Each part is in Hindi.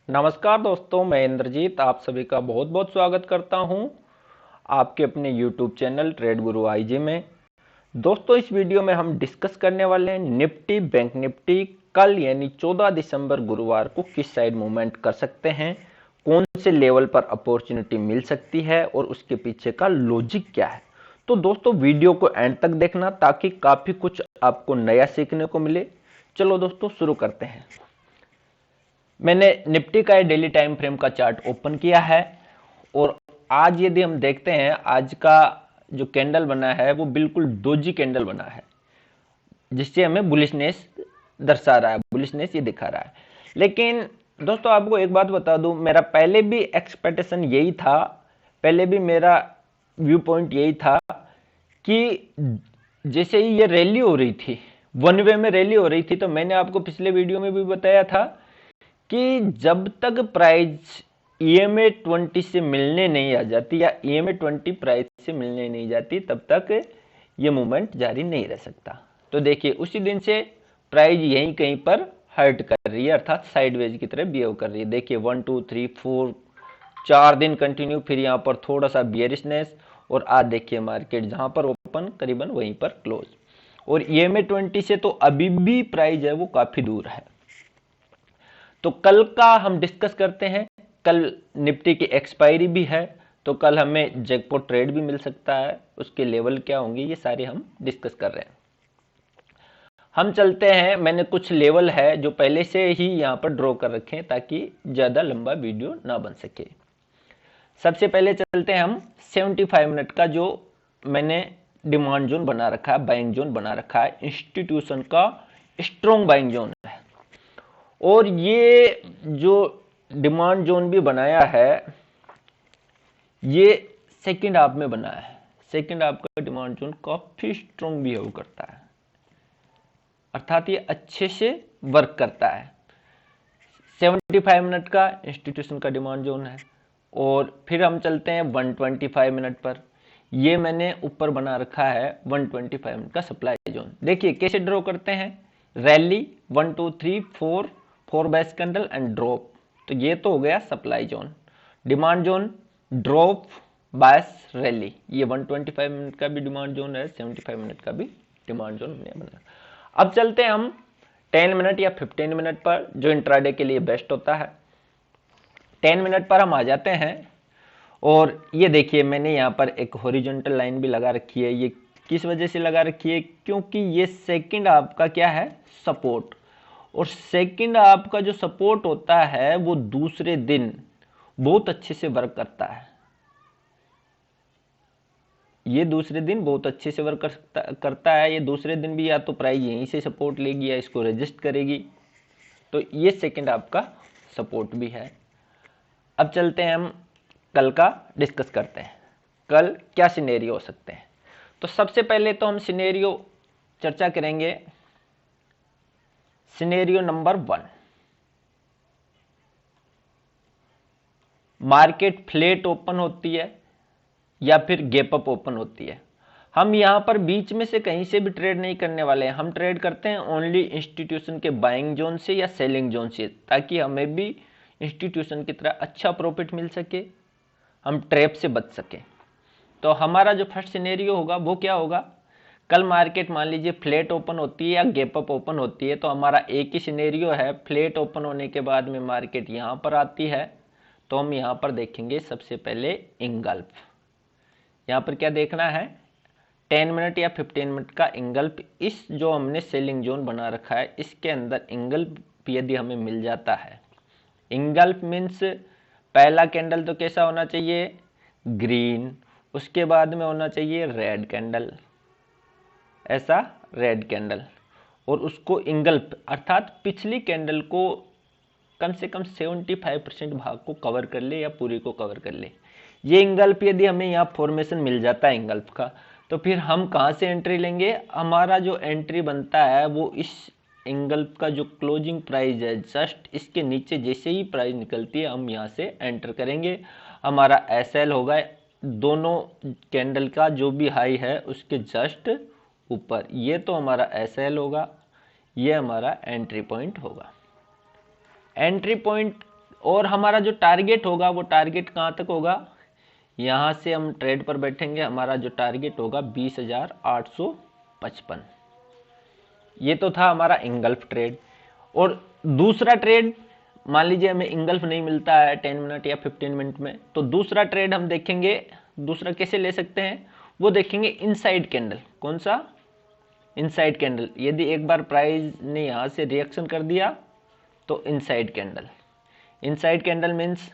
नमस्कार दोस्तों, मैं इंद्रजीत आप सभी का बहुत बहुत स्वागत करता हूं आपके अपने YouTube चैनल ट्रेड गुरु आईजी में। दोस्तों, इस वीडियो में हम डिस्कस करने वाले हैं निफ्टी बैंक निफ्टी कल यानी 14 दिसंबर गुरुवार को किस साइड मूवमेंट कर सकते हैं, कौन से लेवल पर अपॉर्चुनिटी मिल सकती है और उसके पीछे का लॉजिक क्या है। तो दोस्तों, वीडियो को एंड तक देखना ताकि काफी कुछ आपको नया सीखने को मिले। चलो दोस्तों, शुरू करते हैं। मैंने निफ्टी का डेली टाइम फ्रेम का चार्ट ओपन किया है और आज यदि हम देखते हैं, आज का जो कैंडल बना है वो बिल्कुल डोजी कैंडल बना है, जिससे हमें बुलिशनेस दर्शा रहा है, बुलिशनेस ये दिखा रहा है। लेकिन दोस्तों, आपको एक बात बता दूं, मेरा पहले भी एक्सपेक्टेशन यही था, पहले भी मेरा व्यू पॉइंट यही था कि जैसे ही ये रैली हो रही थी, वन वे में रैली हो रही थी, तो मैंने आपको पिछले वीडियो में भी बताया था कि जब तक प्राइस EMA 20 से मिलने नहीं आ जाती या EMA 20 प्राइस से मिलने नहीं जाती, तब तक ये मूवमेंट जारी नहीं रह सकता। तो देखिए, उसी दिन से प्राइस यहीं कहीं पर हर्ट कर रही है, अर्थात साइडवेज की तरह बिहेव कर रही है। देखिए 1 2 3 4 4 दिन कंटिन्यू, फिर यहाँ पर थोड़ा सा बियरिशनेस, और आज देखिए मार्केट जहां पर ओपन करीबन वहीं पर क्लोज। और EMA 20 से तो अभी भी प्राइस है वो काफी दूर है। तो कल का हम डिस्कस करते हैं। कल निफ्टी की एक्सपायरी भी है, तो कल हमें जैकपॉट ट्रेड भी मिल सकता है, उसके लेवल क्या होंगे ये सारे हम डिस्कस कर रहे हैं। हम चलते हैं, मैंने कुछ लेवल है जो पहले से ही यहां पर ड्रॉ कर रखे हैं ताकि ज्यादा लंबा वीडियो ना बन सके। सबसे पहले चलते हैं हम 75 मिनट का, जो मैंने डिमांड जोन बना रखा है, बाइंग जोन बना रखा है, इंस्टीट्यूशन का स्ट्रॉन्ग बाइंग जोन है। और ये जो डिमांड जोन भी बनाया है, ये सेकंड हाफ में बना है। सेकंड हाफ का डिमांड जोन काफी स्ट्रॉन्ग बिहेव करता है, अर्थात ये अच्छे से वर्क करता है। 75 मिनट का इंस्टीट्यूशन का डिमांड जोन है। और फिर हम चलते हैं 125 मिनट पर। ये मैंने ऊपर बना रखा है 125 मिनट का सप्लाई जोन। देखिए कैसे ड्रॉ करते हैं, rally 1 2 3 4 base candle and drop, तो ये तो हो गया supply zone. Demand zone drop base rally, ये 125 मिनट का भी डिमांड जोन है, 75 मिनट का भी डिमांड जोन हमने बना। अब चलते हैं हम 10 मिनट या 15 मिनट पर, जो इंट्राडे के लिए बेस्ट होता है। 10 मिनट पर हम आ जाते हैं और ये देखिए मैंने यहाँ पर एक हॉरिजॉन्टल लाइन भी लगा रखी है। ये किस वजह से लगा रखी है, क्योंकि ये सेकंड आपका क्या है, सपोर्ट। और सेकंड आपका जो सपोर्ट होता है वो दूसरे दिन बहुत अच्छे से वर्क करता है। ये दूसरे दिन बहुत अच्छे से वर्क करता है। ये दूसरे दिन भी या तो प्राइस यहीं से सपोर्ट लेगी या इसको रेजिस्ट करेगी, तो ये सेकंड आपका सपोर्ट भी है। अब चलते हैं हम कल का डिस्कस करते हैं, कल क्या सिनेरियो हो सकते हैं। तो सबसे पहले तो हम सिनेरियो चर्चा करेंगे, scenario number 1, market flat open होती है या फिर गैप अप ओपन होती है। हम यहां पर बीच में से कहीं से भी ट्रेड नहीं करने वाले हैं, हम ट्रेड करते हैं ओनली इंस्टीट्यूशन के बाइंग जोन से या सेलिंग जोन से, ताकि हमें भी इंस्टीट्यूशन की तरह अच्छा प्रॉफिट मिल सके, हम ट्रैप से बच सके। तो हमारा जो फर्स्ट सिनेरियो होगा वो क्या होगा, कल मार्केट मान लीजिए फ्लैट ओपन होती है या गैप अप ओपन होती है, तो हमारा एक ही सिनेरियो है। फ्लैट ओपन होने के बाद में मार्केट यहां पर आती है, तो हम यहां पर देखेंगे सबसे पहले इंगल्फ। यहां पर क्या देखना है, 10 मिनट या 15 मिनट का इंगल्फ। इस जो हमने सेलिंग जोन बना रखा है इसके अंदर इंगल्फ यदि हमें मिल जाता है, इंगल्फ मीन्स पहला कैंडल तो कैसा होना चाहिए, ग्रीन, उसके बाद में होना चाहिए रेड कैंडल, ऐसा रेड कैंडल, और उसको इंगल्फ अर्थात पिछली कैंडल को कम से कम 75% भाग को कवर कर ले या पूरी को कवर कर ले। ये इंगल्फ यदि हमें यहाँ फॉर्मेशन मिल जाता है इंगल्फ का, तो फिर हम कहाँ से एंट्री लेंगे, हमारा जो एंट्री बनता है वो इस इंगल्फ का जो क्लोजिंग प्राइस है जस्ट इसके नीचे जैसे ही प्राइस निकलती है हम यहाँ से एंटर करेंगे। हमारा एसएल होगा दोनों कैंडल का जो भी हाई है उसके जस्ट ऊपर, ये तो हमारा एसएल होगा, ये हमारा एंट्री पॉइंट होगा। एंट्री पॉइंट और हमारा जो टारगेट होगा वो टारगेट कहाँ तक होगा, यहाँ से हम ट्रेड पर बैठेंगे, हमारा जो टारगेट होगा 20,855। ये तो था हमारा इंगल्फ ट्रेड। और दूसरा ट्रेड, मान लीजिए हमें इंगल्फ नहीं मिलता है 10 मिनट या 15 मिनट में, तो दूसरा ट्रेड हम देखेंगे, दूसरा कैसे ले सकते हैं, वो देखेंगे इनसाइड कैंडल। कौन सा? Inside candle. यदि एक बार प्राइस ने यहाँ से रिएक्शन कर दिया तो inside candle. Inside candle means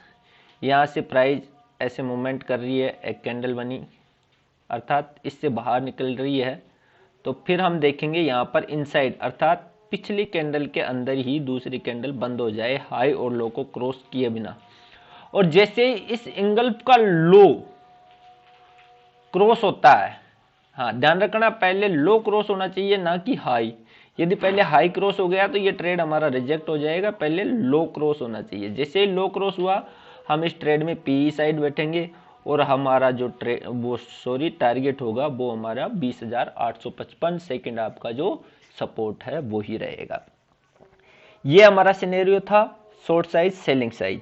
यहाँ से प्राइस ऐसे मूवमेंट कर रही है, एक कैंडल बनी, अर्थात इससे बाहर निकल रही है, तो फिर हम देखेंगे यहाँ पर इनसाइड, अर्थात पिछली कैंडल के अंदर ही दूसरी कैंडल बंद हो जाए हाई और लो को क्रॉस किए बिना। और जैसे ही इस इंगल्फ का लो क्रॉस होता है, हाँ ध्यान रखना पहले लो क्रॉस होना चाहिए ना कि हाई। यदि पहले हाई क्रॉस हो गया तो ये ट्रेड हमारा रिजेक्ट हो जाएगा, पहले लो क्रॉस होना चाहिए। जैसे ही लो क्रॉस हुआ हम इस ट्रेड में पी साइड बैठेंगे और हमारा जो टारगेट होगा वो हमारा 20,855। सेकंड आपका जो सपोर्ट है वो ही रहेगा। ये हमारा सिनेरियो था short size selling size,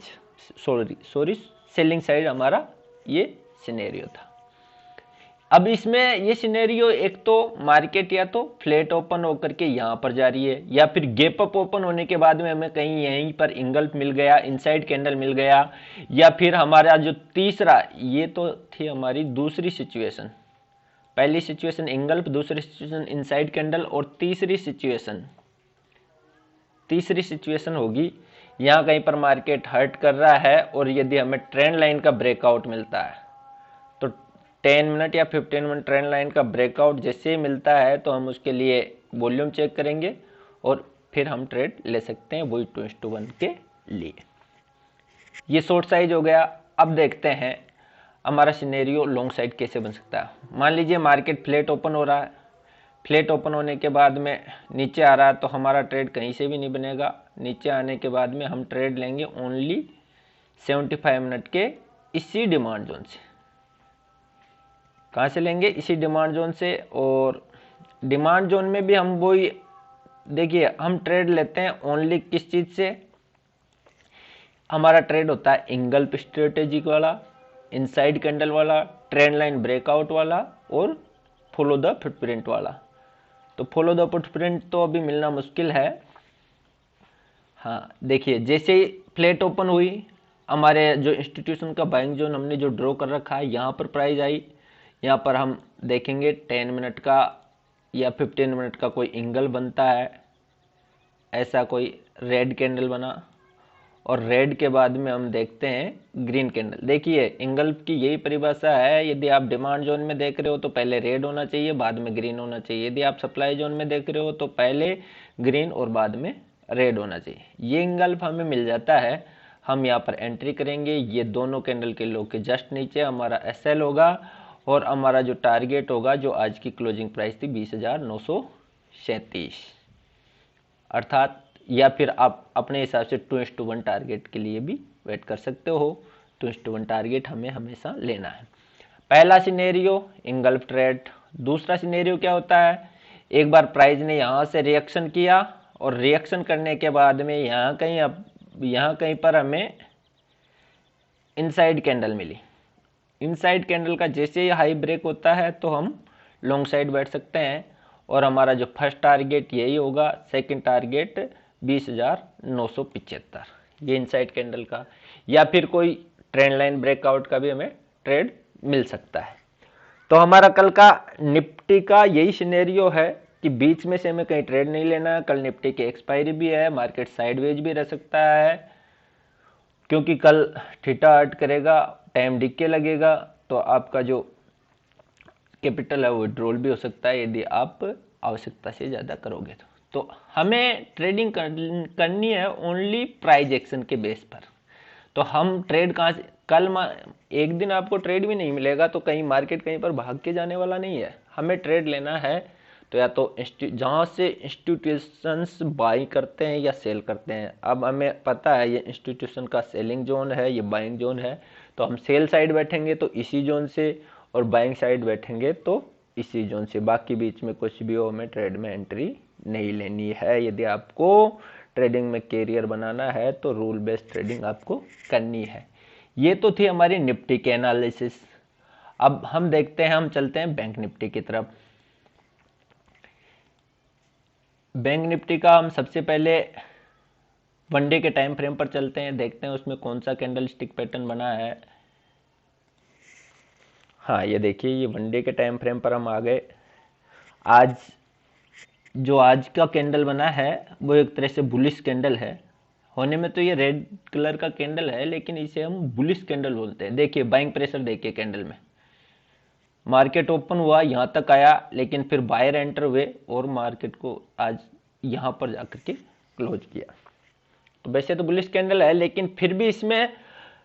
selling side हमारा ये सिनेरियो था। अब इसमें ये सिनेरियो एक तो मार्केट या तो फ्लैट ओपन होकर के यहाँ पर जा रही है, या फिर गैप अप ओपन होने के बाद में हमें कहीं यहीं पर इंगल्फ मिल गया, इनसाइड कैंडल मिल गया, या फिर हमारा जो तीसरा, ये तो थी हमारी दूसरी सिचुएशन, पहली सिचुएशन इंगल्फ, दूसरी सिचुएशन इनसाइड कैंडल, और तीसरी सिचुएशन होगी यहाँ कहीं पर मार्केट हर्ट कर रहा है और यदि हमें ट्रेंड लाइन का ब्रेकआउट मिलता है तो 10 मिनट या 15 मिनट ट्रेंड लाइन का ब्रेकआउट जैसे ही मिलता है तो हम उसके लिए वॉल्यूम चेक करेंगे और फिर हम ट्रेड ले सकते हैं वही 2:1 के लिए। ये शॉर्ट साइज हो गया। अब देखते हैं हमारा सिनेरियो लॉन्ग साइड कैसे बन सकता है। मान लीजिए मार्केट फ्लैट ओपन हो रहा है, फ्लैट ओपन होने के बाद में नीचे आ रहा है तो हमारा ट्रेड कहीं से भी नहीं बनेगा। नीचे आने के बाद में हम ट्रेड लेंगे ओनली 75 मिनट के इसी डिमांड जोन से। कहाँ से लेंगे? इसी डिमांड जोन से। और डिमांड जोन में भी हम वही, देखिए हम ट्रेड लेते हैं ओनली किस चीज़ से, हमारा ट्रेड होता है इंगल्फ स्ट्रेटेजिक वाला, इनसाइड कैंडल वाला, ट्रेंड लाइन ब्रेकआउट वाला और फॉलो द फुटप्रिंट वाला। तो फॉलो द फुटप्रिंट तो अभी मिलना मुश्किल है। हाँ देखिए जैसे ही फ्लैट ओपन हुई, हमारे जो इंस्टीट्यूशन का बाइंग जोन हमने जो ड्रॉ कर रखा है यहाँ पर प्राइस आई, यहाँ पर हम देखेंगे 10 मिनट का या 15 मिनट का कोई एंगल बनता है, ऐसा कोई रेड कैंडल बना और रेड के बाद में हम देखते हैं ग्रीन कैंडल। देखिए एंगल्फ की यही परिभाषा है, यदि आप डिमांड जोन में देख रहे हो तो पहले रेड होना चाहिए बाद में ग्रीन होना चाहिए, यदि आप सप्लाई जोन में देख रहे हो तो पहले ग्रीन और बाद में रेड होना चाहिए। ये एंगल्फ हमें मिल जाता है, हम यहाँ पर एंट्री करेंगे। ये दोनों कैंडल के लो के जस्ट नीचे हमारा एसएल होगा और हमारा जो टारगेट होगा, जो आज की क्लोजिंग प्राइस थी 20,937, अर्थात, या फिर आप अपने हिसाब से 2:1 टारगेट के लिए भी वेट कर सकते हो। 2:1 टारगेट हमें हमेशा लेना है। पहला सिनेरियो इंगल्फ ट्रेड। दूसरा सिनेरियो क्या होता है, एक बार प्राइस ने यहाँ से रिएक्शन किया और रिएक्शन करने के बाद में यहाँ कहीं पर हमें इनसाइड कैंडल मिली। इनसाइड कैंडल का जैसे ही हाई ब्रेक होता है तो हम लॉन्ग साइड बैठ सकते हैं और हमारा जो फर्स्ट टारगेट यही होगा, सेकंड टारगेट 20,975, ये इनसाइड कैंडल का, या फिर कोई ट्रेंड लाइन ब्रेकआउट का भी हमें ट्रेड मिल सकता है। तो हमारा कल का निफ्टी का यही सिनेरियो है कि बीच में से हमें कहीं ट्रेड नहीं लेना है। कल निफ्टी की एक्सपायरी भी है, मार्केट साइडवेज भी रह सकता है क्योंकि कल थीटा हर्ट करेगा, टाइम डिके लगेगा, तो आपका जो कैपिटल है वो विड्रॉल भी हो सकता है यदि आप आवश्यकता से ज़्यादा करोगे तो हमें ट्रेडिंग करनी है ओनली प्राइस एक्शन के बेस पर। तो हम ट्रेड कहाँ से, कल एक दिन आपको ट्रेड भी नहीं मिलेगा तो कहीं मार्केट कहीं पर भाग के जाने वाला नहीं है। हमें ट्रेड लेना है तो या तो जहाँ से इंस्टीट्यूशंस बाई करते हैं या सेल करते हैं। अब हमें पता है ये इंस्टीट्यूशन का सेलिंग जोन है, ये बाइंग जोन है, तो हम सेल साइड बैठेंगे तो इसी जोन से और बाइंग साइड बैठेंगे तो इसी जोन से। बाकी बीच में कुछ भी हो हमें ट्रेड में एंट्री नहीं लेनी है। यदि आपको ट्रेडिंग में कैरियर बनाना है तो रूल बेस्ड ट्रेडिंग आपको करनी है। ये तो थी हमारी निफ्टी के एनालिसिस। अब हम देखते हैं, हम चलते हैं बैंक निफ्टी की तरफ। बैंक निफ्टी का हम सबसे पहले वनडे के टाइम फ्रेम पर चलते हैं, देखते हैं उसमें कौन सा कैंडल स्टिक पैटर्न बना है। हाँ, ये देखिए, ये वनडे के टाइम फ्रेम पर हम आ गए। आज का कैंडल बना है वो एक तरह से बुलिश कैंडल है। होने में तो ये रेड कलर का कैंडल है, लेकिन इसे हम बुलिश कैंडल बोलते हैं। देखिए बाइंग प्रेशर देखिए कैंडल में, मार्केट ओपन हुआ यहाँ तक आया, लेकिन फिर बायर एंटर हुए और मार्केट को आज यहाँ पर जाकर के क्लोज किया। तो वैसे तो बुलिश कैंडल है, लेकिन फिर भी इसमें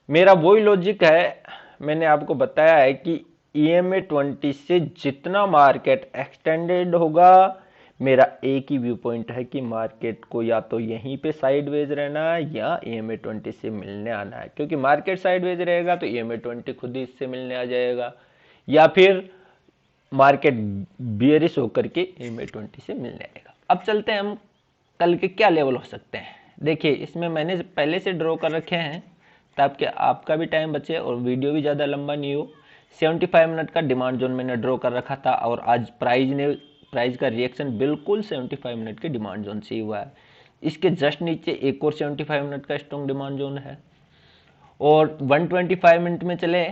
मेरा वही लॉजिक है, मैंने आपको बताया है कि EMA 20 से जितना मार्केट एक्सटेंडेड होगा, मेरा एक ही व्यू पॉइंट है कि मार्केट को या तो यहीं पे साइडवेज रहना है या EMA 20 से मिलने आना है। क्योंकि मार्केट साइडवेज रहेगा तो EMA 20 खुद ही इससे मिलने आ जाएगा, या फिर मार्केट बियरिश होकर के EMA 20 से मिलने आएगा। अब चलते हैं हम कल के क्या लेवल हो सकते हैं। देखिए इसमें मैंने पहले से ड्रॉ कर रखे हैं ताकि आपका भी टाइम बचे और वीडियो भी ज़्यादा लंबा नहीं हो। 75 मिनट का डिमांड जोन मैंने ड्रॉ कर रखा था और आज प्राइस का रिएक्शन बिल्कुल 75 मिनट के डिमांड जोन से ही हुआ है। इसके जस्ट नीचे एक और 75 मिनट का स्ट्रॉन्ग डिमांड जोन है। और 125 मिनट में चले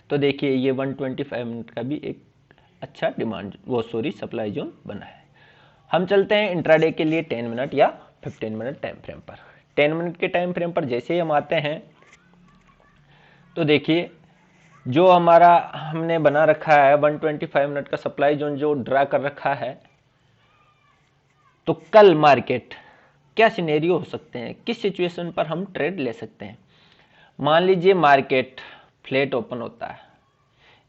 तो देखिए ये 125 मिनट का भी एक अच्छा सप्लाई जोन बना है। हम चलते हैं इंट्राडे के लिए 10 मिनट या 15 मिनट टाइम फ्रेम पर। 10 मिनट के टाइम फ्रेम पर जैसे ही हम आते हैं तो देखिए जो हमारा हमने बना रखा है 125 मिनट का सप्लाई जोन जो ड्रा कर रखा है, तो कल मार्केट क्या सिनेरियो हो सकते हैं, किस सिचुएशन पर हम ट्रेड ले सकते हैं। मान लीजिए मार्केट फ्लैट ओपन होता है,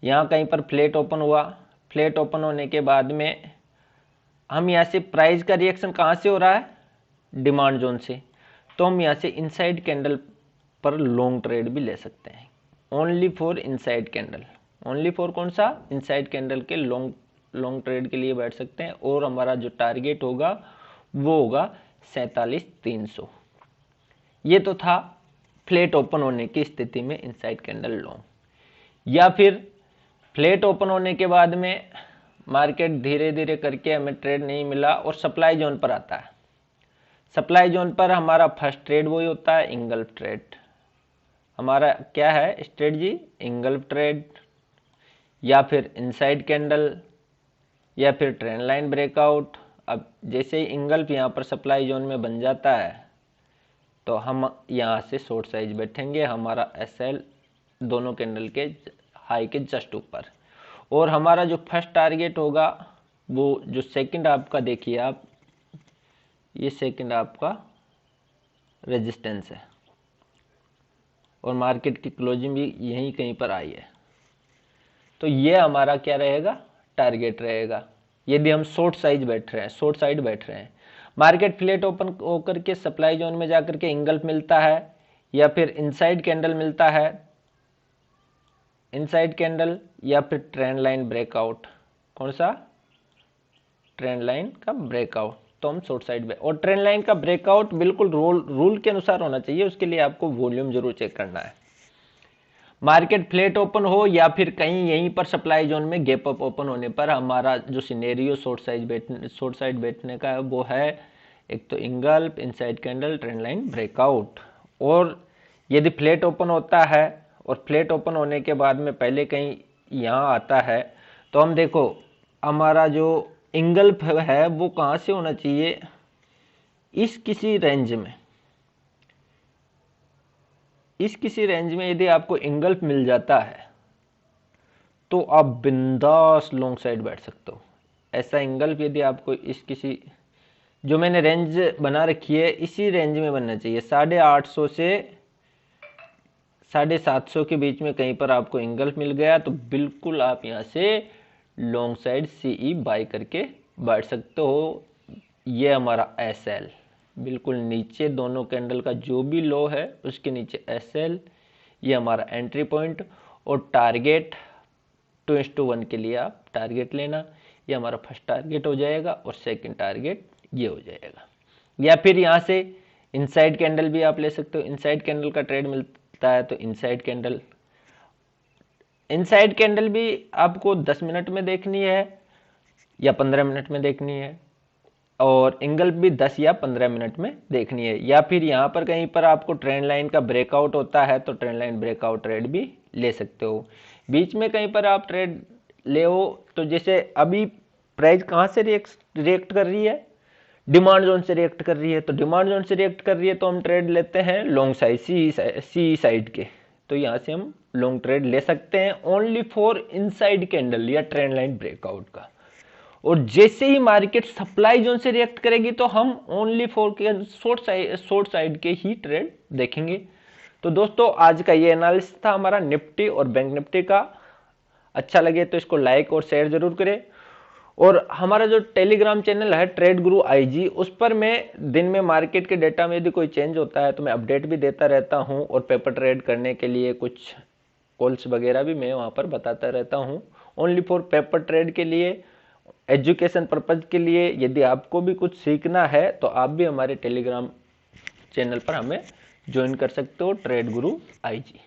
यहाँ कहीं पर फ्लैट ओपन हुआ, फ्लैट ओपन होने के बाद में हम यहाँ से प्राइस का रिएक्शन कहाँ से हो रहा है, डिमांड जोन से, तो हम यहाँ से इनसाइड कैंडल पर लॉन्ग ट्रेड भी ले सकते हैं। Only for inside candle, only for कौन सा, इनसाइड कैंडल के लॉन्ग ट्रेड के लिए बैठ सकते हैं। और हमारा जो टारगेट होगा वो होगा 47,300। ये तो था फ्लैट ओपन होने की स्थिति में इनसाइड कैंडल लॉन्ग। या फिर फ्लैट ओपन होने के बाद में मार्केट धीरे धीरे करके हमें ट्रेड नहीं मिला और सप्लाई जोन पर आता है। सप्लाई जोन पर हमारा फर्स्ट ट्रेड वही होता है, इंगल्फ ट्रेड। हमारा क्या है स्ट्रेटजी, इंगल्फ ट्रेड या फिर इनसाइड कैंडल या फिर ट्रेंड लाइन ब्रेकआउट। अब जैसे ही इंगल्फ यहाँ पर सप्लाई जोन में बन जाता है तो हम यहाँ से शॉर्ट साइज बैठेंगे, हमारा SL दोनों कैंडल के हाई के जस्ट ऊपर। और हमारा जो फर्स्ट टारगेट होगा वो जो सेकंड आपका देखिए आप, ये सेकंड आपका रेजिस्टेंस है और मार्केट की क्लोजिंग भी यहीं कहीं पर आई है। तो ये हमारा क्या रहेगा, टारगेट रहेगा यदि हम शॉर्ट साइज बैठ रहे हैं, शॉर्ट साइड बैठ रहे हैं। मार्केट फ्लैट ओपन होकर के सप्लाई जोन में जाकर के इंगल्फ मिलता है या फिर इनसाइड कैंडल मिलता है, इनसाइड कैंडल या फिर ट्रेंड लाइन ब्रेकआउट, कौन सा, ट्रेंड लाइन का ब्रेकआउट, तो हम शॉर्ट साइड में। और ट्रेंड लाइन का ब्रेकआउट बिल्कुल रूल के अनुसार होना चाहिए, उसके लिए आपको वॉल्यूम जरूर चेक करना है। मार्केट फ्लैट ओपन हो या फिर कहीं यहीं पर सप्लाई जोन में गैप अप ओपन होने पर हमारा जो सिनेरियो शॉर्ट साइड बैठने का है वो है एक तो engulf, inside candle, trend line breakout. और यदि फ्लैट ओपन होता है और फ्लैट ओपन होने के बाद में पहले कहीं यहाँ आता है तो हम देखो हमारा जो इंगल्फ है वो कहाँ से होना चाहिए, इस किसी रेंज में यदि आपको इंगल्फ मिल जाता है तो आप बिंदास लॉन्ग साइड बैठ सकते हो। ऐसा इंगल्फ यदि आपको इस किसी जो मैंने रेंज बना रखी है इसी रेंज में बनना चाहिए, 850 से 750 के बीच में कहीं पर आपको इंगल्फ मिल गया तो बिल्कुल आप यहाँ से लॉन्ग साइड CE बाय करके बैठ सकते हो। ये हमारा SL बिल्कुल नीचे, दोनों कैंडल का जो भी लो है उसके नीचे SL, ये हमारा एंट्री पॉइंट। और टारगेट 2:1 के लिए आप टारगेट लेना, ये हमारा फर्स्ट टारगेट हो जाएगा और सेकंड टारगेट ये हो जाएगा। या फिर यहाँ से इनसाइड कैंडल भी आप ले सकते हो, इनसाइड कैंडल का ट्रेड मिलता है तो इनसाइड कैंडल भी आपको 10 मिनट में देखनी है या 15 मिनट में देखनी है, और इंगल्फ भी 10 या 15 मिनट में देखनी है, या फिर यहाँ पर कहीं पर आपको ट्रेंड लाइन का ब्रेकआउट होता है तो ट्रेंड लाइन ब्रेकआउट ट्रेड भी ले सकते हो। बीच में कहीं पर आप ट्रेड ले हो तो जैसे अभी प्राइस कहाँ से रिएक्ट कर रही है, डिमांड जोन से रिएक्ट कर रही है, तो डिमांड जोन से रिएक्ट कर रही है तो हम ट्रेड लेते हैं लॉन्ग साइड सी साइड के, तो यहाँ से हम लॉन्ग ट्रेड ले सकते हैं ओनली फॉर इनसाइड कैंडल या ट्रेंड लाइन ब्रेकआउट का। और जैसे ही मार्केट सप्लाई जोन से रिएक्ट करेगी तो हम ओनली फॉर शॉर्ट साइड के ही ट्रेड देखेंगे। तो दोस्तों आज का ये एनालिसिस था हमारा निफ्टी और बैंक निफ्टी का। अच्छा लगे तो इसको लाइक और शेयर जरूर करें, और हमारा जो टेलीग्राम चैनल है ट्रेड गुरु IG, उस पर मैं दिन में मार्केट के डेटा में यदि कोई चेंज होता है तो मैं अपडेट भी देता रहता हूं, और पेपर ट्रेड करने के लिए कुछ कॉल्स वगैरह भी मैं वहां पर बताता रहता हूं ओनली फॉर पेपर ट्रेड के लिए, एजुकेशन पर्पज के लिए। यदि आपको भी कुछ सीखना है तो आप भी हमारे टेलीग्राम चैनल पर हमें ज्वाइन कर सकते हो, ट्रेड गुरु IG।